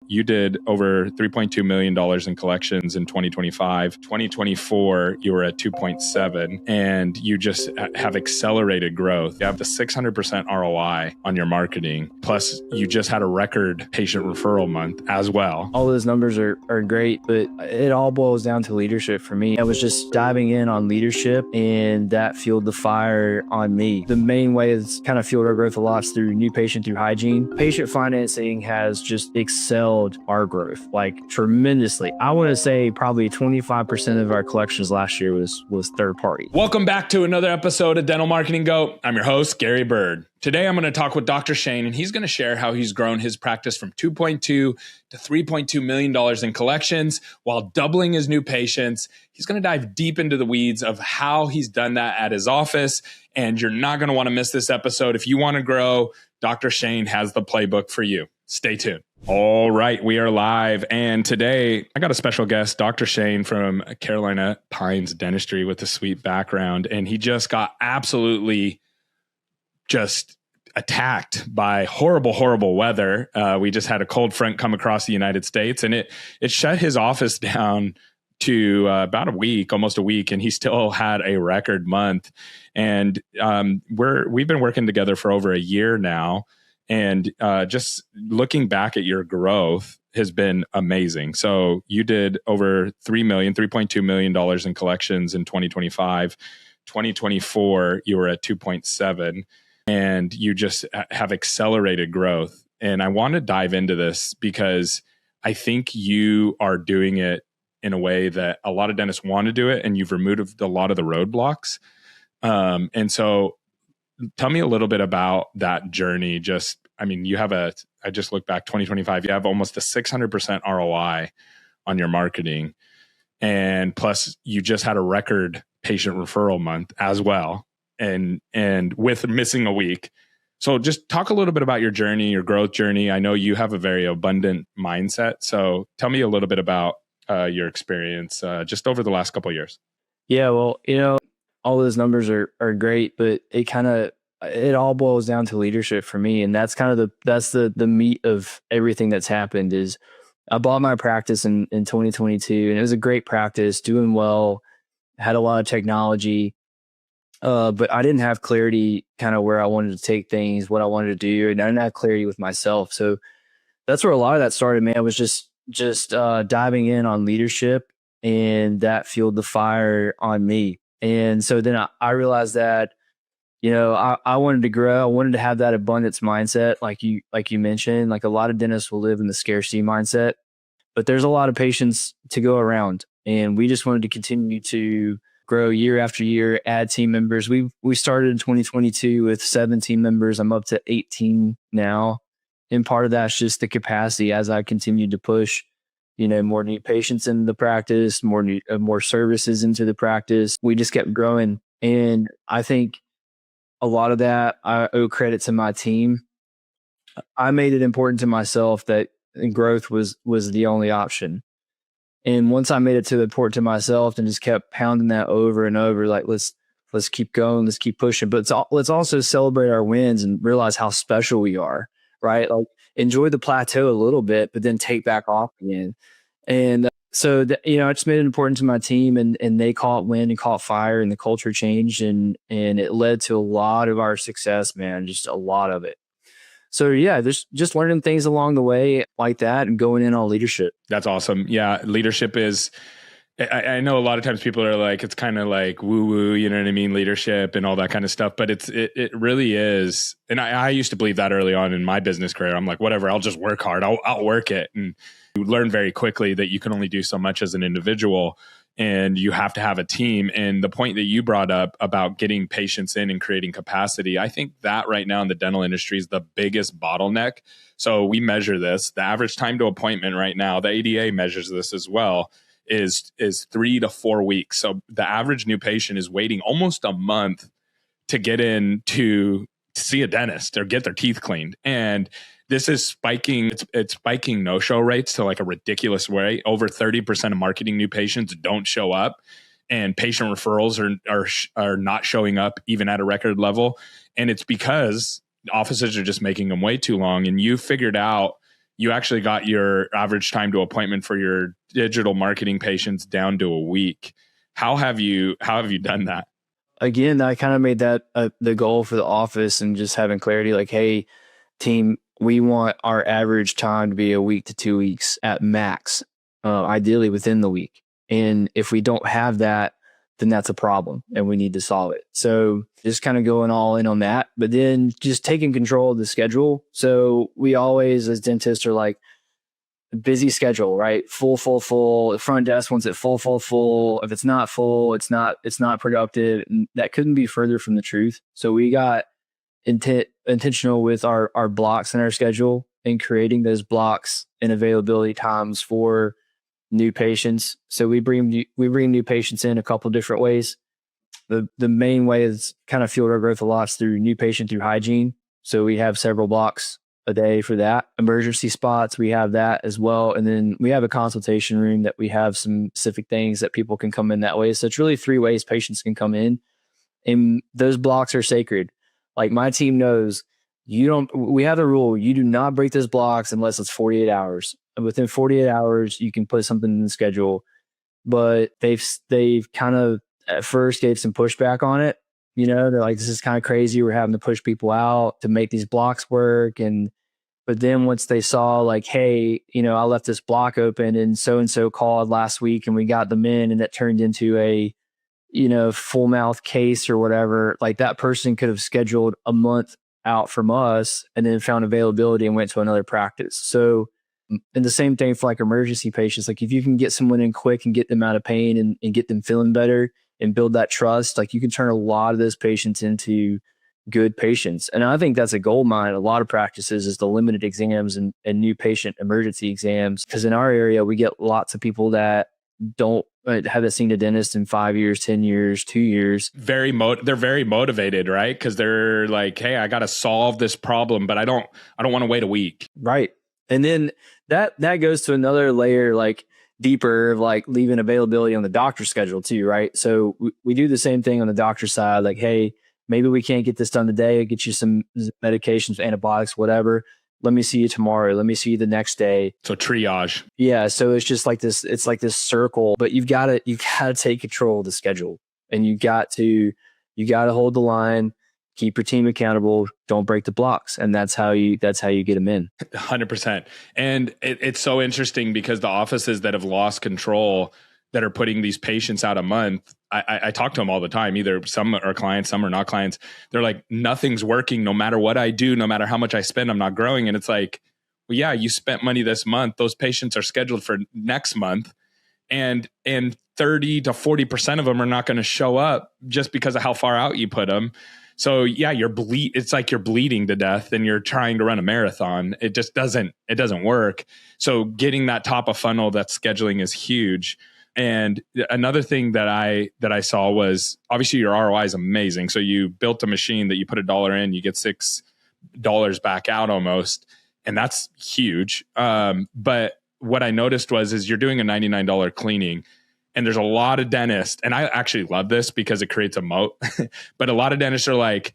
you did over $3.2 million in collections in 2025. 2024, you were at 2.7, and you just have accelerated growth. You have the 600% ROI on your marketing. Plus, you just had a record patient referral month as well. All those numbers are great, but it all boils down to leadership for me. I was just diving in on leadership, and that fueled the fire on me. The main way it's kind of fueled our growth a lot is through new patient, through hygiene. Patient financing has just excelled our growth like tremendously. I want to say probably 25% of our collections last year was third party. Welcome back to another episode of Dental Marketing Go. I'm your host, Gary Bird. Today, I'm going to talk with Dr. Shane, and he's going to share how he's grown his practice from $2.2 to $3.2 million in collections while doubling his new patients. He's going to dive deep into the weeds of how he's done that at his office, and you're not going to want to miss this episode. If you want to grow, Dr. Shane has the playbook for you. Stay tuned. All right, we are live, and today I got a special guest, Dr. Shane from Carolina Pines Dentistry with a sweet background, and he just got absolutely just attacked by horrible weather. We just had a cold front come across the United States, and it shut his office down to about a week, almost a week, and he still had a record month. And we've been working together for over a year now, and just looking back at your growth has been amazing. So you did over $3.2 million in collections in 2025. 2024, you were at 2.7. And you just have accelerated growth. And I want to dive into this because I think you are doing it in a way that a lot of dentists want to do it, and you've removed a lot of the roadblocks. And so tell me a little bit about that journey. I just looked back 2025, you have almost a 600% ROI on your marketing. And plus you just had a record patient referral month as well. And with missing a week. So just talk a little bit about your journey, your growth journey. I know you have a very abundant mindset. So tell me a little bit about your experience just over the last couple of years. Yeah, well, all those numbers are great, but it all boils down to leadership for me. And that's kind of the meat of everything that's happened. Is I bought my practice in 2022, and it was a great practice, doing well, had a lot of technology. But I didn't have clarity kind of where I wanted to take things, what I wanted to do, and I didn't have clarity with myself. So that's where a lot of that started, man. I was just diving in on leadership, and that fueled the fire on me. And so then I realized that, I wanted to grow. I wanted to have that abundance mindset. Like you mentioned, like a lot of dentists will live in the scarcity mindset, but there's a lot of patients to go around, and we just wanted to continue to grow year after year, add team members. We started in 2022 with 7 team members. I'm up to 18 now. And part of that's just the capacity as I continued to push, more new patients in the practice, more services into the practice. We just kept growing. And I think a lot of that I owe credit to my team. I made it important to myself that growth was the only option. And once I made it to important to myself and just kept pounding that over and over, like, let's keep going, let's keep pushing. But let's also celebrate our wins and realize how special we are, right? Like, enjoy the plateau a little bit, but then take back off again. And so, I just made it important to my team, and they caught wind and caught fire, and the culture changed, and it led to a lot of our success, man, just a lot of it. So yeah, there's just learning things along the way like that and going in on leadership. That's awesome. Yeah. Leadership is, I know a lot of times people are like, it's kind of like woo, you know what I mean? Leadership and all that kind of stuff, but it really is. And I used to believe that early on in my business career. I'm like, whatever, I'll just work hard. I'll work it. And you learn very quickly that you can only do so much as an individual, and you have to have a team. And the point that you brought up about getting patients in and creating capacity, I think that right now in the dental industry is the biggest bottleneck. So we measure this. The average time to appointment right now, the ADA measures this as well, is 3 to 4 weeks. So the average new patient is waiting almost a month to get in to see a dentist or get their teeth cleaned. And this is spiking. It's spiking no-show rates to like a ridiculous way. Over 30% of marketing new patients don't show up, and patient referrals are not showing up even at a record level. And it's because offices are just making them way too long. And you figured out you actually got your average time to appointment for your digital marketing patients down to a week. How have you done that? Again, I kind of made that the goal for the office, and just having clarity like, hey, team, we want our average time to be a week to 2 weeks at max, ideally within the week. And if we don't have that, then that's a problem and we need to solve it. So just kind of going all in on that, but then just taking control of the schedule. So we always, as dentists, are like, busy schedule, right? Full. The front desk wants it full. If it's not full, it's not productive. And that couldn't be further from the truth. So we got intentional with our blocks in our schedule and creating those blocks and availability times for new patients. So we bring new patients in a couple different ways. The main way is kind of fueled our growth a lot through new patient through hygiene. So we have several blocks a day for that. Emergency spots, we have that as well. And then we have a consultation room that we have some specific things that people can come in that way. So it's really 3 ways patients can come in. And those blocks are sacred. Like, my team knows, we have the rule, you do not break those blocks unless it's 48 hours. And within 48 hours, you can put something in the schedule. But they've kind of at first gave some pushback on it. They're like, this is kind of crazy. We're having to push people out to make these blocks work. But then once they saw like, hey, I left this block open and so called last week and we got them in, and that turned into a, full mouth case or whatever, like that person could have scheduled a month out from us and then found availability and went to another practice. So, and the same thing for like emergency patients. Like, if you can get someone in quick and get them out of pain and get them feeling better and build that trust, like, you can turn a lot of those patients into good patients. And I think that's a gold mine. A lot of practices is the limited exams and new patient emergency exams. Because in our area, we get lots of people that haven't seen a dentist in 5 years, 10 years, 2 years. They're very motivated, right? Because they're like, hey, I got to solve this problem, but I don't want to wait a week. Right. And then that goes to another layer, like deeper, of like leaving availability on the doctor's schedule too, right? So we do the same thing on the doctor's side. Like, hey, maybe we can't get this done today. I'll get you some medications, antibiotics, whatever. Let me see you tomorrow. Let me see you the next day. So triage. Yeah. So it's just like this, it's like this circle, but you've got to take control of the schedule, and you got to hold the line, keep your team accountable, don't break the blocks. And that's how you get them in. 100%. And it's so interesting because the offices that have lost control, that are putting these patients out a month, I talk to them all the time. Either some are clients, some are not clients. They're like, nothing's working. No matter what I do, no matter how much I spend, I'm not growing. And it's like, well, yeah, you spent money this month. Those patients are scheduled for next month. And 30 to 40% of them are not going to show up just because of how far out you put them. So yeah, it's like you're bleeding to death and you're trying to run a marathon. It just doesn't work. So getting that top of funnel, that scheduling is huge. And another thing that I saw was, obviously your ROI is amazing. So you built a machine that you put $1 in, you get $6 back out almost. And that's huge. But what I noticed is you're doing a $99 cleaning, and there's a lot of dentists, and I actually love this because it creates a moat, but a lot of dentists are like,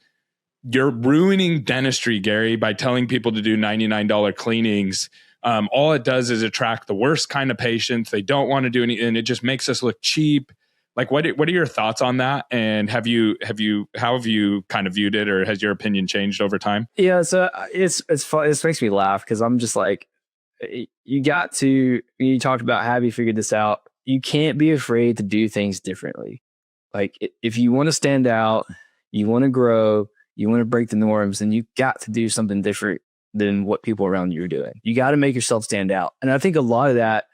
you're ruining dentistry, Gary, by telling people to do $99 cleanings. All it does is attract the worst kind of patients. They don't want to do anything, and it just makes us look cheap. Like, what are your thoughts on that? And how have you kind of viewed it, or has your opinion changed over time? Yeah, so it's fun. It makes me laugh because I'm just like, you talked about, have you figured this out? You can't be afraid to do things differently. Like, if you want to stand out, you want to grow, you want to break the norms, then you got to do something different than what people around you are doing. You got to make yourself stand out. And I think a lot of that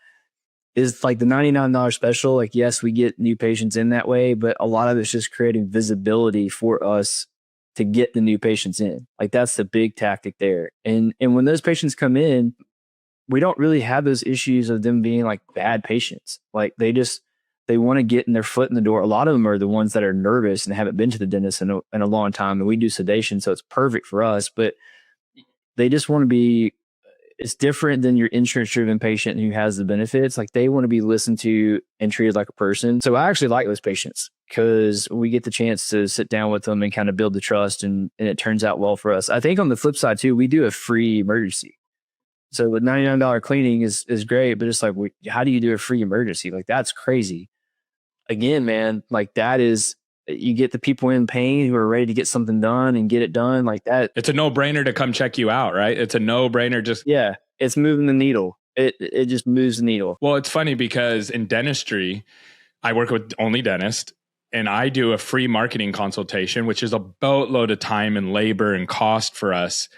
is like the $99 special. Like, yes, we get new patients in that way, but a lot of it's just creating visibility for us to get the new patients in. Like, that's the big tactic there. And when those patients come in, we don't really have those issues of them being like bad patients. Like, they want to get in their foot in the door. A lot of them are the ones that are nervous and haven't been to the dentist in a long time. And we do sedation, so it's perfect for us. But they just want to be, it's different than your insurance driven patient who has the benefits. Like, they want to be listened to and treated like a person. So I actually like those patients because we get the chance to sit down with them and kind of build the trust, and it turns out well for us. I think on the flip side too, we do a free emergency. So with $99 cleaning is great, but it's like, how do you do a free emergency? Like, that's crazy. Again, man, like that is, you get the people in pain who are ready to get something done and get it done like that. It's a no-brainer to come check you out, right? It's a no-brainer. Yeah, it's moving the needle. It just moves the needle. Well, it's funny because in dentistry, I work with only dentists, and I do a free marketing consultation, which is a boatload of time and labor and cost for us.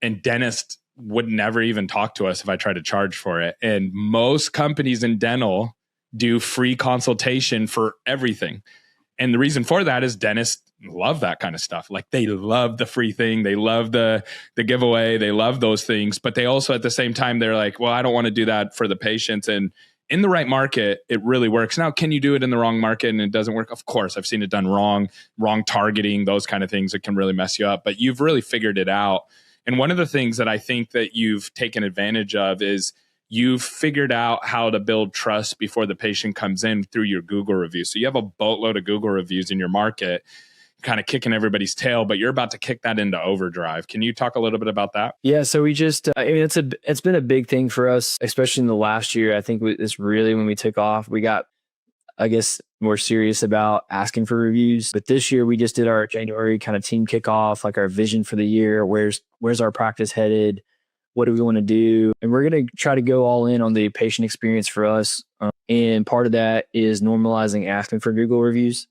And dentists would never even talk to us if I tried to charge for it. And most companies in dental do free consultation for everything. And the reason for that is dentists love that kind of stuff. Like, they love the free thing. They love the giveaway. They love those things. But they also, at the same time, they're like, well, I don't want to do that for the patients. And in the right market, it really works. Now, can you do it in the wrong market and it doesn't work? Of course, I've seen it done wrong targeting, those kind of things that can really mess you up. But you've really figured it out. And one of the things that I think that you've taken advantage of is you've figured out how to build trust before the patient comes in through your Google reviews. So you have a boatload of Google reviews in your market, kind of kicking everybody's tail, but you're about to kick that into overdrive. Can you talk a little bit about that? Yeah. So we just, I mean, it's been a big thing for us, especially in the last year. I think it's really when we took off, we got, I guess, more serious about asking for reviews. But this year we just did our January kind of team kickoff, like our vision for the year. Where's our practice headed? What do we want to do? And we're going to try to go all in on the patient experience for us. And part of that is normalizing asking for Google reviews.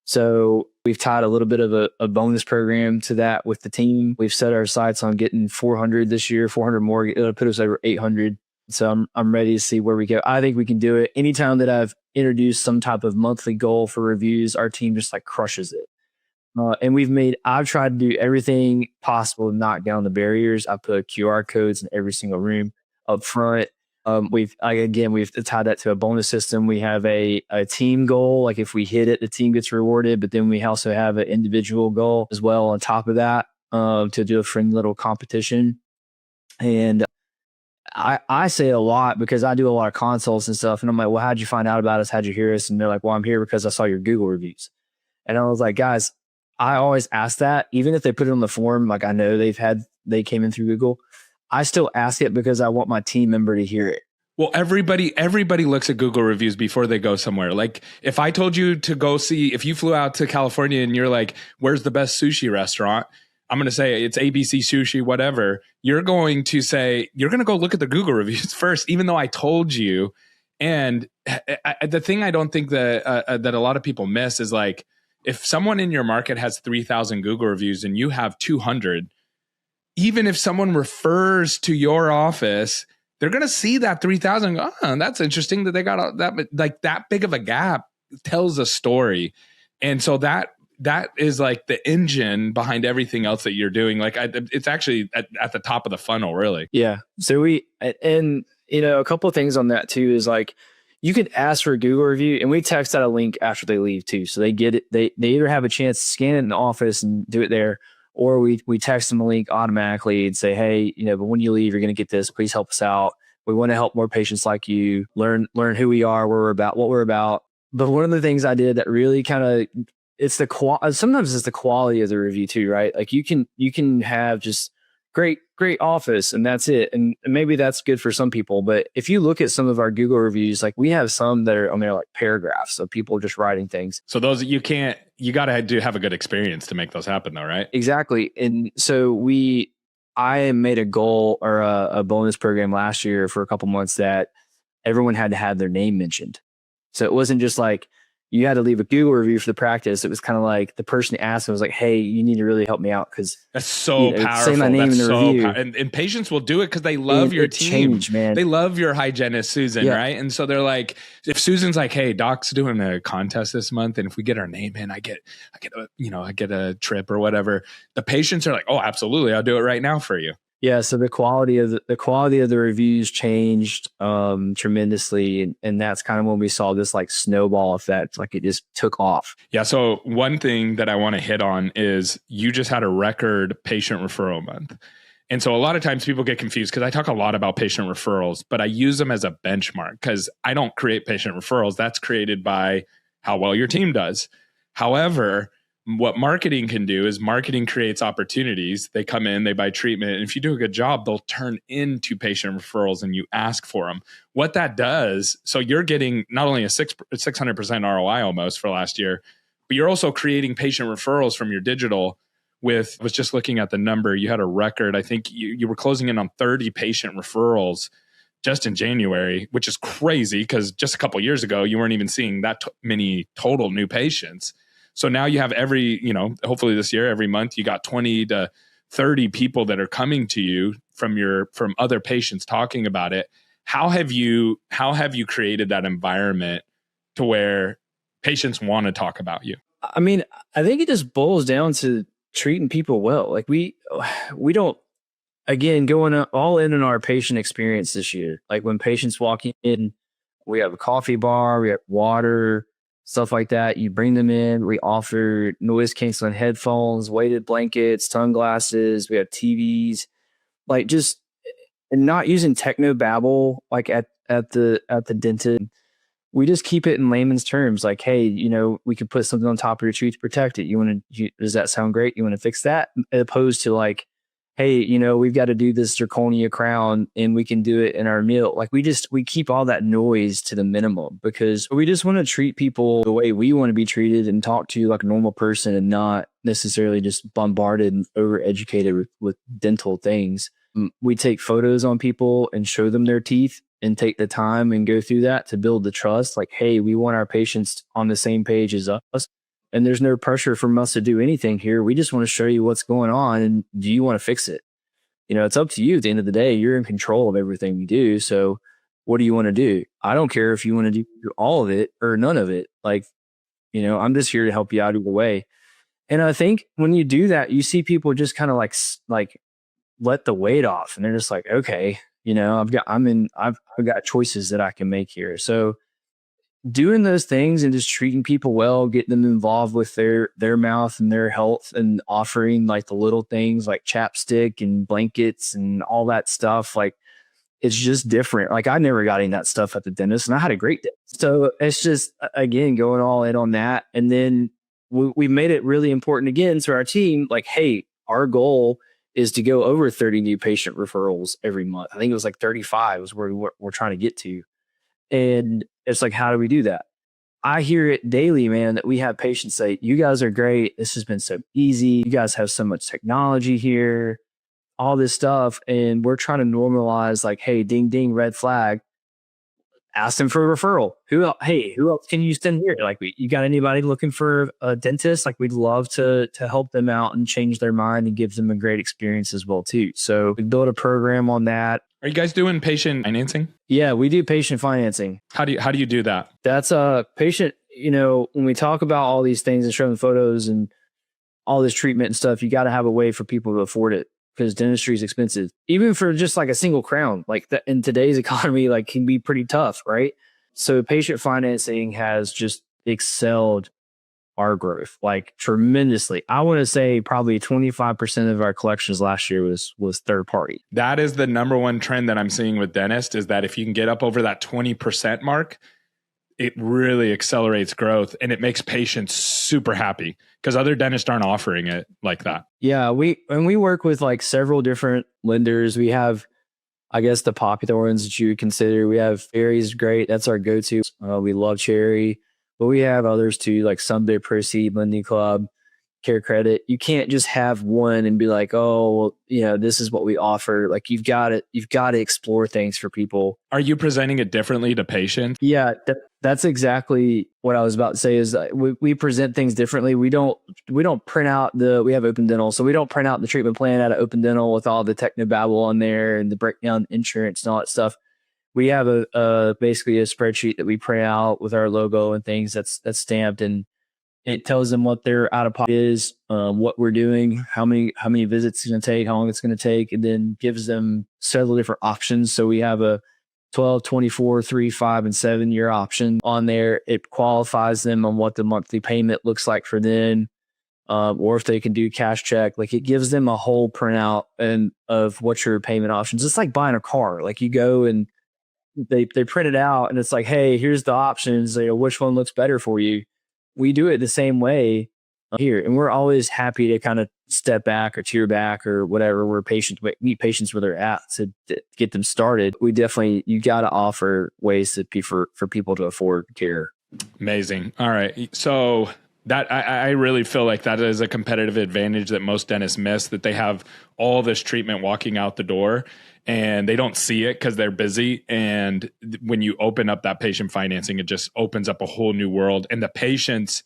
So we've tied a little bit of a bonus program to that with the team. We've set our sights on getting 400 this year, 400 more. It'll put us over 800. So I'm ready to see where we go. I think we can do it. Anytime that I've introduced some type of monthly goal for reviews, our team just like crushes it. And I've tried to do everything possible to knock down the barriers. I put QR codes in every single room up front. We've tied that to a bonus system. We have a team goal. Like, if we hit it, the team gets rewarded, but then we also have an individual goal as well on top of that, to do a friendly little competition. And I say a lot because I do a lot of consults and stuff. And I'm like, well, how'd you find out about us? How'd you hear us? And they're like, well, I'm here because I saw your Google reviews. And I was like, guys, I always ask that, even if they put it on the form, like I know they came in through Google. I still ask it because I want my team member to hear it. Well, everybody looks at Google reviews before they go somewhere. Like, if I told you to go see, if you flew out to California and you're like, where's the best sushi restaurant? I'm going to say it's ABC Sushi, whatever. You're going to say, you're going to go look at the Google reviews first, even though I told you. And the thing I don't think that a lot of people miss is, like, if someone in your market has 3,000 Google reviews and you have 200, even if someone refers to your office, they're going to see that 3,000 and go, oh, that's interesting that they got that big of a gap. Tells a story. And so that is like the engine behind everything else that you're doing. Like, it's actually at the top of the funnel, really. Yeah. So a couple of things on that too is, like, you could ask for a Google review, and we text out a link after they leave too. So they get it. They either have a chance to scan it in the office and do it there, or we text them a link automatically and say, hey, but when you leave, you're going to get this. Please help us out. We want to help more patients like you, learn who we are, where we're about, what we're about. But one of the things I did that really kind of, sometimes it's the quality of the review too, right? Like, you can have just great office and that's it. And maybe that's good for some people. But if you look at some of our Google reviews, like, we have some that are on there like paragraphs of people just writing things. So those you got to have a good experience to make those happen though, right? Exactly. And so I made a goal or a bonus program last year for a couple months that everyone had to have their name mentioned. So it wasn't just like you had to leave a Google review for the practice. It was kind of like the person asked was like, hey, you need to really help me out, because that's so powerful. Say my name in the review. And patients will do it because they love your team. Man. They love your hygienist, Susan, right? And so they're like, if Susan's like, hey, Doc's doing a contest this month, and if we get our name in, I get a trip or whatever. The patients are like, oh, absolutely, I'll do it right now for you. Yeah, so the quality of the reviews changed tremendously, and that's kind of when we saw this like snowball effect, like it just took off. Yeah. So one thing that I want to hit on is you just had a record patient referral month, and so a lot of times people get confused because I talk a lot about patient referrals, but I use them as a benchmark because I don't create patient referrals. That's created by how well your team does. However, what marketing can do is marketing creates opportunities. They come in, they buy treatment, and if you do a good job, they'll turn into patient referrals and you ask for them. What that does, so you're getting not only a 600% ROI almost for last year, but you're also creating patient referrals from your digital. I was just looking at the number, you had a record. I think you were closing in on 30 patient referrals just in January, which is crazy because just a couple of years ago, you weren't even seeing that many total new patients. So now you have hopefully this year, every month, you got 20 to 30 people that are coming to you from other patients talking about it. How have you created that environment to where patients want to talk about you? I mean, I think it just boils down to treating people well. Like we don't, again, going all in on our patient experience this year. Like when patients walk in, we have a coffee bar, we have water, stuff like that. You bring them in. We offer noise canceling headphones, weighted blankets, sunglasses. We have TVs, like just and not using techno babble like at the dentist. We just keep it in layman's terms. Like, hey, we could put something on top of your tooth to protect it. Does that sound great? You want to fix that? As opposed to like, hey, we've got to do this zirconia crown and we can do it in our meal. Like we keep all that noise to the minimum because we just want to treat people the way we want to be treated and talk to you like a normal person and not necessarily just bombarded and overeducated with dental things. We take photos on people and show them their teeth and take the time and go through that to build the trust. Like, hey, we want our patients on the same page as us. And there's no pressure from us to do anything here. We just want to show you what's going on. And do you want to fix it? It's up to you at the end of the day. You're in control of everything we do. So what do you want to do? I don't care if you want to do all of it or none of it. Like, I'm just here to help you out either way. And I think when you do that, you see people just kind of like let the weight off and they're just like, okay, I've got choices that I can make here. So doing those things and just treating people well, getting them involved with their mouth and their health and offering like the little things like chapstick and blankets and all that stuff. Like it's just different. Like I never got any of that stuff at the dentist and I had a great day. So it's just, again, going all in on that. And then we made it really important again to our team. Like, hey, our goal is to go over 30 new patient referrals every month. I think it was like 35 was where we're trying to get to. And it's like, how do we do that? I hear it daily, man, that we have patients say, you guys are great. This has been so easy. You guys have so much technology here, all this stuff. And we're trying to normalize like, hey, ding, ding, red flag. Ask them for a referral. Who else can you send here? Like, you got anybody looking for a dentist? Like, we'd love to help them out and change their mind and give them a great experience as well too. So we build a program on that. Are you guys doing patient financing? Yeah, we do patient financing. How do you do that? That's a patient. When we talk about all these things and show them photos and all this treatment and stuff, you got to have a way for people to afford it. Because dentistry is expensive, even for just like a single crown, like that in today's economy, like can be pretty tough, right? So patient financing has just excelled our growth like tremendously. I want to say probably 25% of our collections last year was third party. That is the number one trend that I'm seeing with dentists is that if you can get up over that 20% mark, it really accelerates growth and it makes patients super happy because other dentists aren't offering it like that. Yeah, we work with like several different lenders. We have, I guess, the popular ones that you would consider. We have Fairy's great. That's our go-to. We love Cherry, but we have others too, like Someday Proceed, Lending Club, Care Credit. You can't just have one and be like, oh, well, this is what we offer. Like you've got to explore things for people. Are you presenting it differently to patients? Yeah, that's exactly what I was about to say is we present things differently. We don't print out we have Open Dental. So we don't print out the treatment plan out of Open Dental with all the technobabble on there and the breakdown insurance and all that stuff. We have basically a spreadsheet that we print out with our logo and things that's stamped, and it tells them what their out of pocket is, what we're doing, how many visits it's going to take, how long it's going to take, and then gives them several different options. So we have a 12, 24, 3, 5, and 7 year option on there. It qualifies them on what the monthly payment looks like for them, or if they can do cash check. Like it gives them a whole printout of what your payment options. It's like buying a car. Like you go and they print it out, and it's like, hey, here's the options. Which one looks better for you? We do it the same way. here. And we're always happy to kind of step back or tear back or whatever. We're patient, meet patients where they're at to get them started. We definitely, you got to offer ways for people to afford care. Amazing. All right. So that I really feel like that is a competitive advantage that most dentists miss, that they have all this treatment walking out the door and they don't see it because they're busy. And when you open up that patient financing, it just opens up a whole new world. And the patients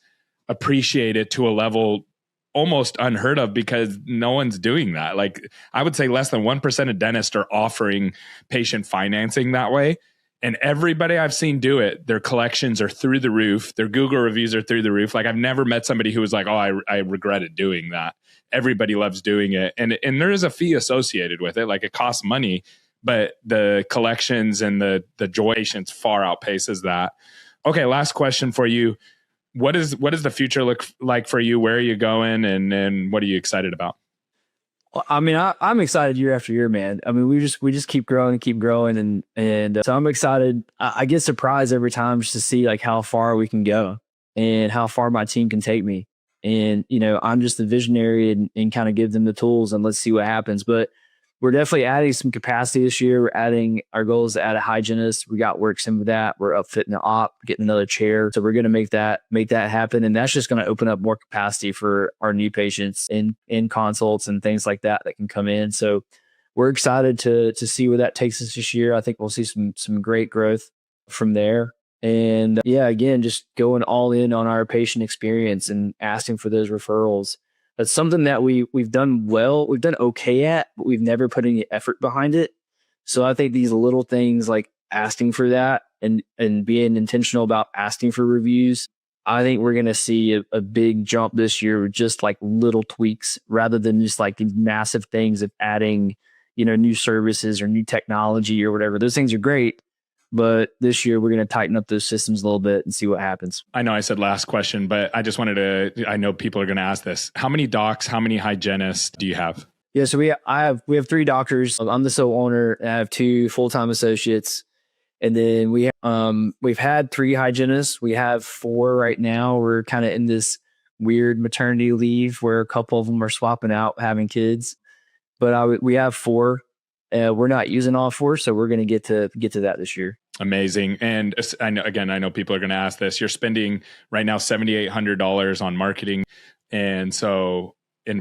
appreciate it to a level almost unheard of because no one's doing that. Like I would say less than 1% of dentists are offering patient financing that way. And everybody I've seen do it, their collections are through the roof. Their Google reviews are through the roof. Like I've never met somebody who was like, oh, I regretted doing that. Everybody loves doing it. And there is a fee associated with it. Like it costs money, but the collections and the joy patients far outpaces that. Okay, last question for you. What does the future look like for you? Where are you going? And what are you excited about? Well, I mean, I'm excited year after year, man. I mean, we just keep growing, and so I'm excited. I get surprised every time just to see like how far we can go and how far my team can take me. And I'm just the visionary and kind of give them the tools and let's see what happens. But we're definitely adding some capacity this year. Our goal is to add a hygienist. We got work some of that. We're upfitting the op, getting another chair. So we're going to make that happen. And that's just going to open up more capacity for our new patients in consults and things like that can come in. So we're excited to see where that takes us this year. I think we'll see some great growth from there. And yeah, again, just going all in on our patient experience and asking for those referrals. That's something that we've done well. We've done okay at, but we've never put any effort behind it. So I think these little things like asking for that and being intentional about asking for reviews, I think we're going to see a big jump this year with just like little tweaks rather than just like these massive things of adding, new services or new technology or whatever. Those things are great. But this year, we're going to tighten up those systems a little bit and see what happens. I know I said last question, but I just wanted to, I know people are going to ask this. How many docs, how many hygienists do you have? Yeah, so we have 3 doctors. I'm the sole owner. And I have 2 full-time associates. And then we've had 3 hygienists. We have 4 right now. We're kind of in this weird maternity leave where a couple of them are swapping out, having kids. But we have 4. We're not using all 4, so we're going to get to that this year. Amazing. And I know people are going to ask this. You're spending right now $7,800 on marketing. And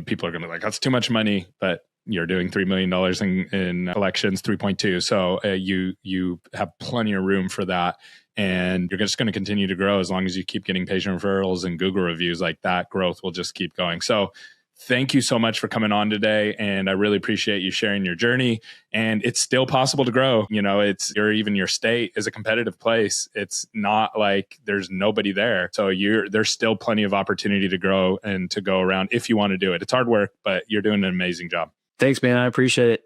people are going to be like, that's too much money, but you're doing $3 million in collections, 3.2. So you have plenty of room for that. And you're just going to continue to grow as long as you keep getting patient referrals and Google reviews. Like that growth will just keep going. So thank you so much for coming on today. And I really appreciate you sharing your journey. And it's still possible to grow. Even your state is a competitive place. It's not like there's nobody there. So there's still plenty of opportunity to grow and to go around if you want to do it. It's hard work, but you're doing an amazing job. Thanks, man. I appreciate it.